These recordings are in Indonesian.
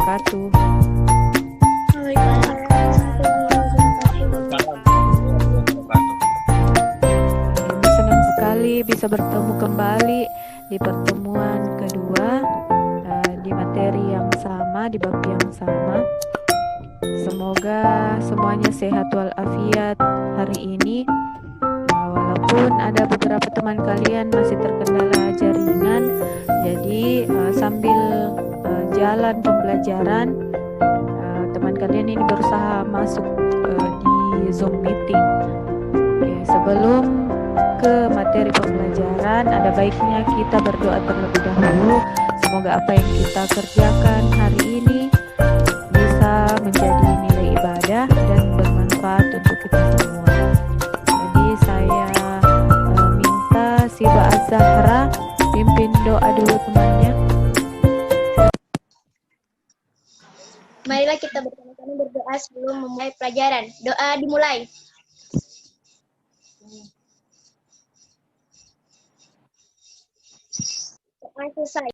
wabarakatuh. Senang sekali bisa bertemu kembali di pertemuan kedua di materi yang sama, di bab yang sama. Semoga semuanya sehat walafiat hari ini. Walaupun ada beberapa teman kalian masih terkendala jaringan, jadi sambil jalan pembelajaran, teman kalian ini berusaha masuk di Zoom meeting. Oke, sebelum ke materi pembelajaran, ada baiknya kita berdoa terlebih dahulu. Semoga apa yang kita kerjakan hari ini bisa menjadi nilai ibadah dan bermanfaat untuk kita semua. Jadi saya minta Siba Az-Zahra pimpin doa dulu temannya. Marilah kita bersama-sama berdoa sebelum memulai pelajaran. Doa dimulai. Doa selesai.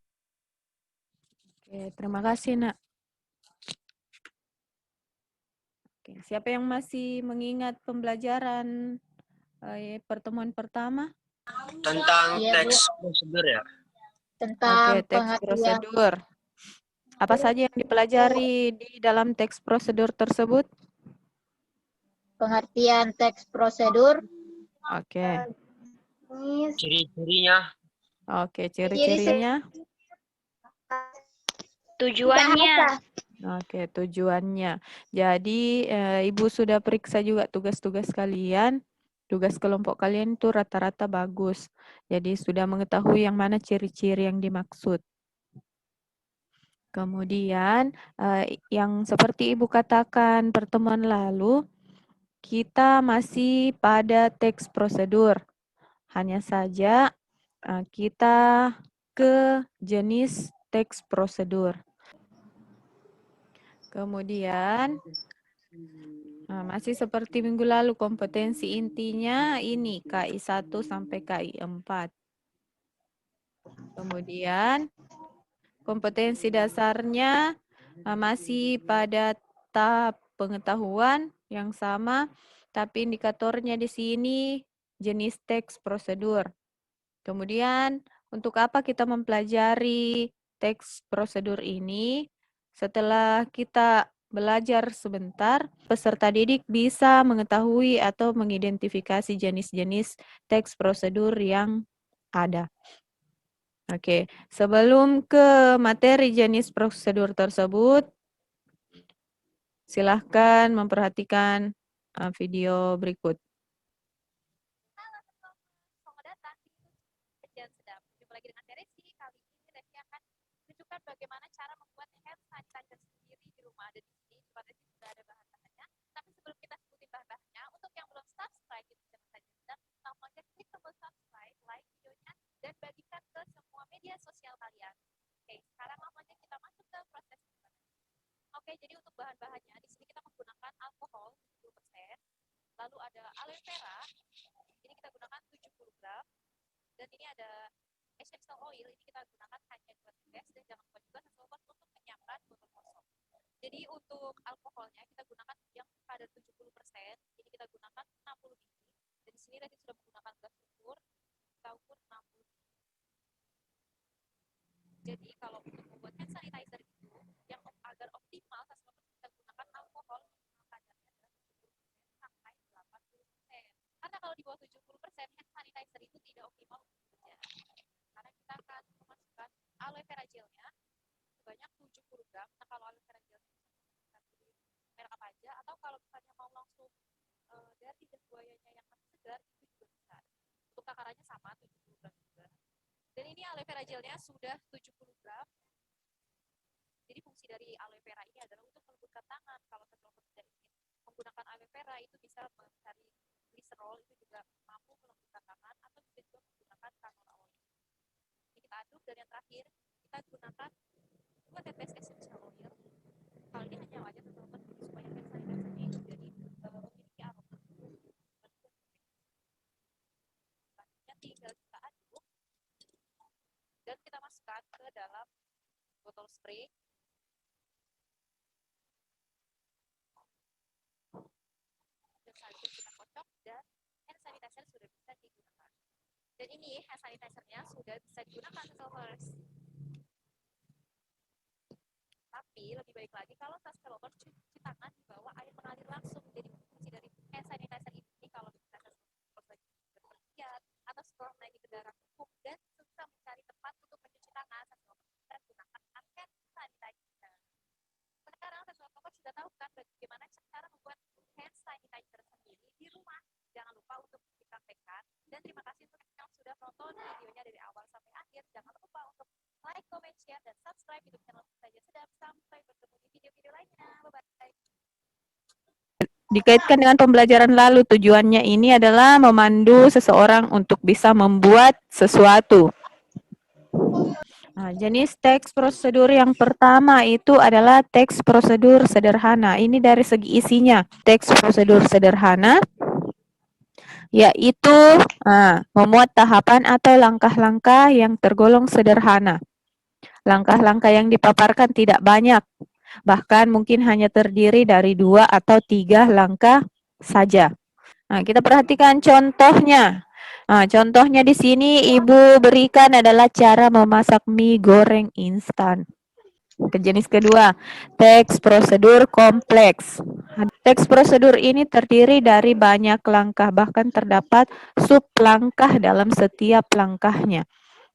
Oke, terima kasih nak. Oke, siapa yang masih mengingat pembelajaran pertemuan pertama? Tentang teks prosedur ya? Oke, teks prosedur. Apa saja yang dipelajari di dalam teks prosedur tersebut? Pengertian teks prosedur. Oke. Ciri-cirinya. Oke, ciri-cirinya. Tujuannya. Oke, tujuannya. Jadi Ibu sudah periksa juga tugas-tugas kalian. Tugas kelompok kalian itu rata-rata bagus. Jadi sudah mengetahui yang mana ciri-ciri yang dimaksud. Kemudian yang seperti Ibu katakan pertemuan lalu, kita masih pada teks prosedur. Hanya saja kita ke jenis teks prosedur. Kemudian masih seperti minggu lalu, kompetensi intinya ini KI 1 sampai KI 4. Kemudian kompetensi dasarnya masih pada tahap pengetahuan yang sama, tapi indikatornya di sini jenis teks prosedur. Kemudian untuk apa kita mempelajari teks prosedur ini? Setelah kita belajar sebentar, peserta didik bisa mengetahui atau mengidentifikasi jenis-jenis teks prosedur yang ada. Oke, sebelum ke materi jenis prosedur tersebut, silahkan memperhatikan video berikut. Selamat datang di Kajian Sedap. Jumpa lagi dengan Teresi. Kali ini Teresi akan menunjukkan bagaimana cara membuat hand sanitizer sendiri di rumah. Dan di sini Teresi sudah ada bahan-bahannya. Tapi sebelum kita sebutin bahan-bahannya, untuk yang belum subscribe di channel Kajian Sedap, langsung aja klik tombol subscribe, like videonya, dan bagikan ke semua media sosial kalian. Oke, sekarang langsung aja kita masuk ke proses pembuatan. Oke, jadi untuk bahan-bahannya, di sini kita menggunakan alkohol 70%, lalu ada aloe vera, ini kita gunakan 70 gram, dan ini ada essential oil, ini kita gunakan hanya 2 tetes, dan jangan lupa juga sesuatu untuk menyiapkan botol kosong. Jadi untuk alkoholnya kita gunakan yang pada 70%, ini kita gunakan 60 biji, dan di sini tadi sudah menggunakan gas ukur, kita ukur 60 biji. Jadi kalau untuk membuat hand sanitizer itu, yang agar optimal, kita gunakan alkohol kadarnya adalah 70% sampai 80%. Karena kalau di bawah 70%, hand sanitizer itu tidak optimal untuk bekerja. Karena kita akan memasukkan aloe vera gelnya sebanyak 70 gram. Nah, kalau aloe vera gelnya kita pilih merek apa aja, atau kalau misalnya mau langsung dari dan buayanya yang masih segar, itu juga bisa. Untuk takarannya sama, 70 gram juga. Dan ini aloe vera gelnya sudah 70 gram. Jadi fungsi dari aloe vera ini adalah untuk melembutkan tangan. Kalau kelompok tidak ingin menggunakan aloe vera, itu bisa mencari gliserol, itu juga mampu melembutkan tangan, atau bisa juga menggunakan canola oil. Ini kita aduk, dan yang terakhir kita gunakan 2 tetes essential oil. Kalau ini hanya wajar teman-teman supaya hand sanitizer itu jadi memiliki aroma. Selanjutnya tinggal kita aduk dan kita masukkan ke dalam botol spray. dan hand sanitizer sudah bisa digunakan. Dan ini hand sanitizer-nya sudah bisa digunakan Subscribers. Tapi lebih baik lagi kalau Subscribers cuci tangan di bawah air mengalir langsung. Jadi kunci dari hand sanitizer ini kalau kita lagi berpergian atau setelah naik kendaraan umum dan susah mencari tempat untuk mencuci tangan, Subscribers bisa gunakan hand sanitizer. Sekarang Subscribers sudah tahu kan bagaimana cara membuat hand sanitizer sendiri di rumah. Jangan lupa untuk dipraktekkan. Dan terima kasih untuk yang sudah menonton videonya dari awal sampai akhir. Jangan lupa untuk like, comment, share, dan subscribe YouTube channel Saja Sedap. Sampai bertemu di video-video lainnya. Bye-bye. Dikaitkan dengan pembelajaran lalu, tujuannya ini adalah memandu seseorang untuk bisa membuat sesuatu. Nah, jenis teks prosedur yang pertama itu adalah teks prosedur sederhana. Ini dari segi isinya. Teks prosedur sederhana yaitu memuat tahapan atau langkah-langkah yang tergolong sederhana. Langkah-langkah yang dipaparkan tidak banyak, bahkan mungkin hanya terdiri dari 2 atau 3 langkah saja. Nah, kita perhatikan contohnya. Nah, contohnya di sini Ibu berikan adalah cara memasak mie goreng instan. Jenis kedua, teks prosedur kompleks. Teks prosedur ini terdiri dari banyak langkah, bahkan terdapat sub langkah dalam setiap langkahnya.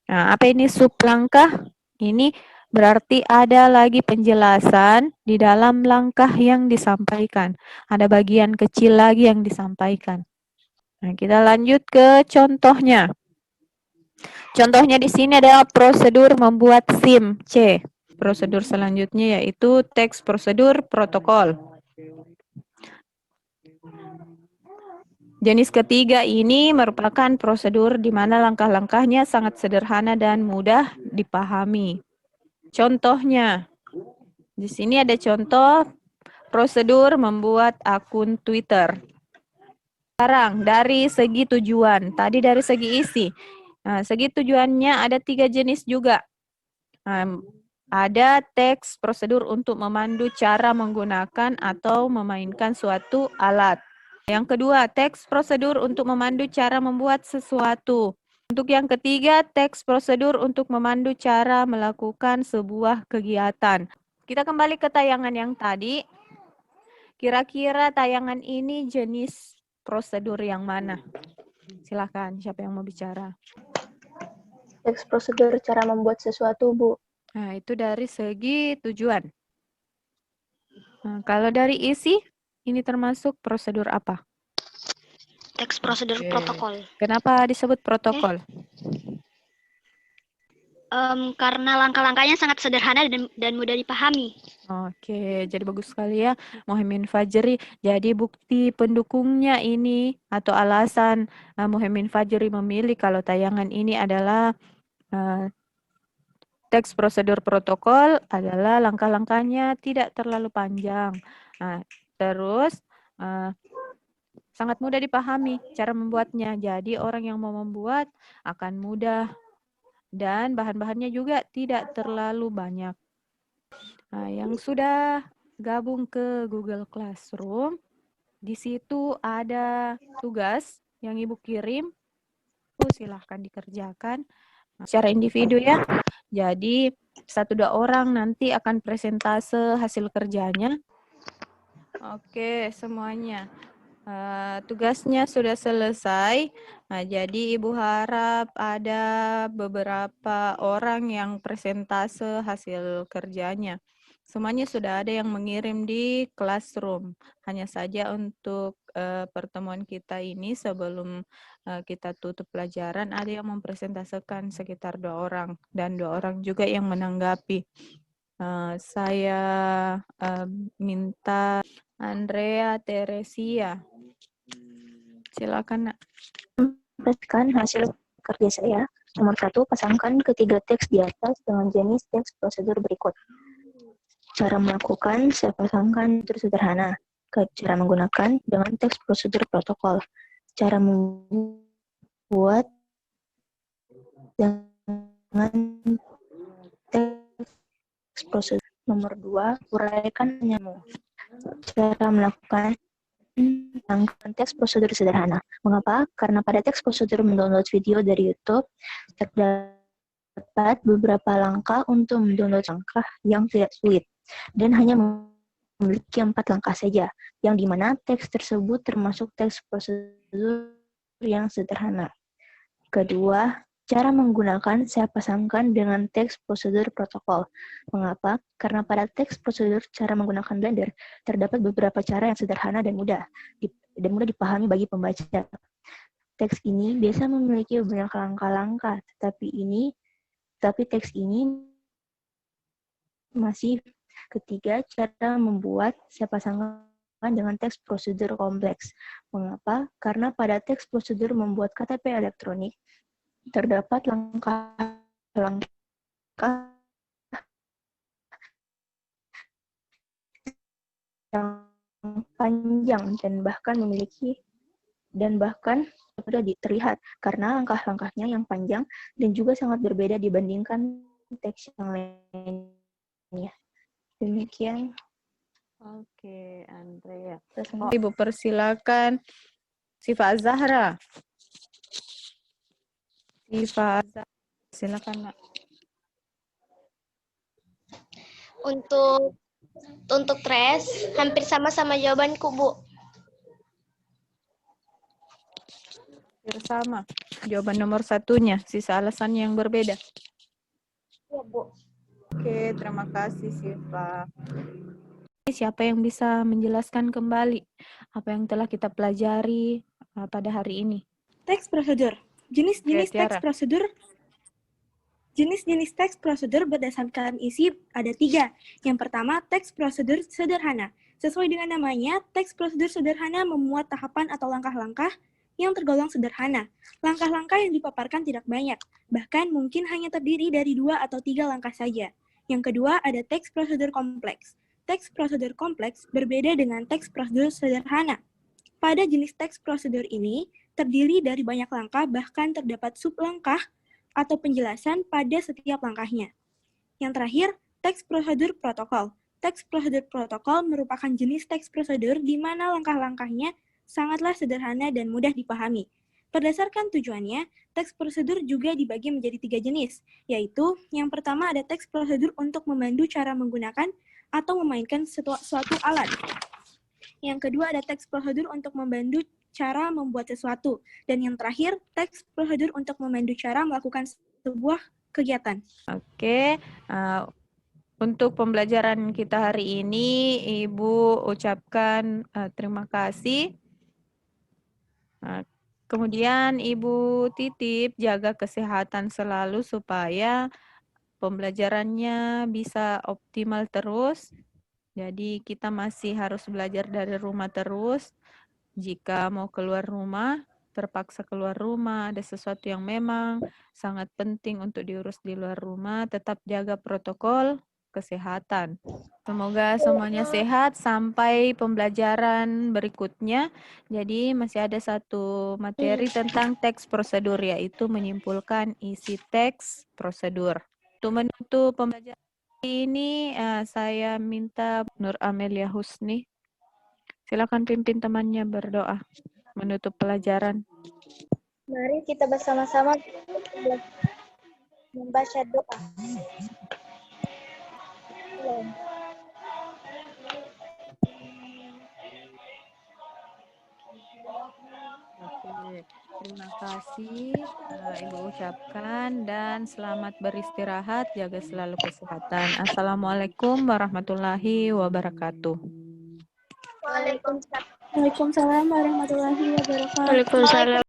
Nah, apa ini sub langkah? Ini berarti ada lagi penjelasan di dalam langkah yang disampaikan. Ada bagian kecil lagi yang disampaikan. Nah, kita lanjut ke contohnya. Contohnya di sini adalah prosedur membuat SIM C. Prosedur selanjutnya yaitu teks prosedur protokol. Jenis ketiga ini merupakan prosedur di mana langkah-langkahnya sangat sederhana dan mudah dipahami. Contohnya, di sini ada contoh prosedur membuat akun Twitter. Sekarang dari segi tujuan, tadi dari segi isi. Nah, segi tujuannya ada 3 jenis juga. Ada teks prosedur untuk memandu cara menggunakan atau memainkan suatu alat. Yang kedua, teks prosedur untuk memandu cara membuat sesuatu. Untuk yang ketiga, teks prosedur untuk memandu cara melakukan sebuah kegiatan. Kita kembali ke tayangan yang tadi. Kira-kira tayangan ini jenis prosedur yang mana? Silakan, siapa yang mau bicara? Teks prosedur cara membuat sesuatu, Bu. Nah, itu dari segi tujuan. Nah, kalau dari isi, ini termasuk prosedur apa? Teks prosedur protokol. Kenapa disebut protokol? Karena langkah-langkahnya sangat sederhana dan mudah dipahami. Oke, jadi bagus sekali ya, Muhammad Fajri. Jadi bukti pendukungnya ini atau alasan Muhammad Fajri memilih kalau tayangan ini adalah teks prosedur protokol adalah langkah-langkahnya tidak terlalu panjang. Terus sangat mudah dipahami cara membuatnya. Jadi orang yang mau membuat akan mudah dan bahan-bahannya juga tidak terlalu banyak. Nah, yang sudah gabung ke Google Classroom, di situ ada tugas yang Ibu kirim. Silahkan dikerjakan secara individu ya. Jadi 1-2 orang nanti akan presentase hasil kerjanya. Oke, semuanya. Tugasnya sudah selesai. Nah, jadi Ibu harap ada beberapa orang yang presentase hasil kerjanya. Semuanya sudah ada yang mengirim di Classroom. Hanya saja untuk pertemuan kita ini sebelum kita tutup pelajaran, ada yang mempresentasekan sekitar 2 orang. Dan 2 orang juga yang menanggapi. Saya minta Andrea Teresia. Silakan, Nak. Perhatikan hasil kerja saya. Nomor 1, pasangkan ketiga teks di atas dengan jenis teks prosedur berikut. Cara melakukan, saya pasangkan sederhana. Cara menggunakan dengan teks prosedur protokol. Cara membuat dengan teks prosedur. Nomor 2, uraikan penyamu. Cara melakukan tentang teks prosedur sederhana. Mengapa? Karena pada teks prosedur mendownload video dari YouTube, terdapat beberapa langkah untuk mendownload langkah yang tidak sulit, dan hanya memiliki 4 langkah saja, yang dimana teks tersebut termasuk teks prosedur yang sederhana. Kedua, cara menggunakan saya pasangkan dengan teks prosedur protokol. Mengapa? Karena pada teks prosedur cara menggunakan Blender terdapat beberapa cara yang sederhana dan mudah dipahami bagi pembaca. Teks ini biasa memiliki banyak langkah-langkah, tapi teks ini masih. Ketiga, cara membuat saya pasangkan dengan teks prosedur kompleks. Mengapa? Karena pada teks prosedur membuat KTP elektronik terdapat langkah-langkah yang panjang dan bahkan sudah terlihat karena langkah-langkahnya yang panjang dan juga sangat berbeda dibandingkan teks yang lainnya. Demikian. Oke, Andrea. Ibu persilakan Sifa Zahra. Silakan, Nak. Untuk tres hampir sama-sama jawabanku, Bu. Sama. Jawaban nomor satunya, sisa alasan yang berbeda. Ya, Bu. Oke, terima kasih Siva. Siapa yang bisa menjelaskan kembali apa yang telah kita pelajari pada hari ini? Teks prosedur. Jenis-jenis teks prosedur. Jenis-jenis teks prosedur berdasarkan isi ada 3. Yang pertama, teks prosedur sederhana. Sesuai dengan namanya, teks prosedur sederhana memuat tahapan atau langkah-langkah yang tergolong sederhana. Langkah-langkah yang dipaparkan tidak banyak, bahkan mungkin hanya terdiri dari 2 atau 3 langkah saja. Yang kedua, ada teks prosedur kompleks. Teks prosedur kompleks berbeda dengan teks prosedur sederhana. Pada jenis teks prosedur ini, terdiri dari banyak langkah, bahkan terdapat sublangkah atau penjelasan pada setiap langkahnya. Yang terakhir, teks prosedur protokol. Teks prosedur protokol merupakan jenis teks prosedur di mana langkah-langkahnya sangatlah sederhana dan mudah dipahami. Berdasarkan tujuannya, teks prosedur juga dibagi menjadi 3 jenis, yaitu yang pertama ada teks prosedur untuk memandu cara menggunakan atau memainkan suatu alat. Yang kedua ada teks prosedur untuk memandu cara membuat sesuatu. Dan yang terakhir, teks prosedur untuk memandu cara melakukan sebuah kegiatan. Oke, untuk pembelajaran kita hari ini, Ibu ucapkan terima kasih. Kemudian Ibu titip jaga kesehatan selalu supaya pembelajarannya bisa optimal terus. Jadi kita masih harus belajar dari rumah terus. Jika mau keluar rumah, terpaksa keluar rumah, ada sesuatu yang memang sangat penting untuk diurus di luar rumah, tetap jaga protokol kesehatan. Semoga semuanya sehat sampai pembelajaran berikutnya. Jadi masih ada satu materi tentang teks prosedur, yaitu menyimpulkan isi teks prosedur. Untuk menutup pembelajaran ini, saya minta Nur Amelia Husni. Silakan pimpin temannya berdoa menutup pelajaran. Mari kita bersama-sama membaca doa. Oke, terima kasih Ibu ucapkan dan selamat beristirahat, jaga selalu kesehatan. Assalamualaikum warahmatullahi wabarakatuh. Waalaikumsalam. Waalaikumsalam warahmatullahi wabarakatuh. Waalaikumsalam.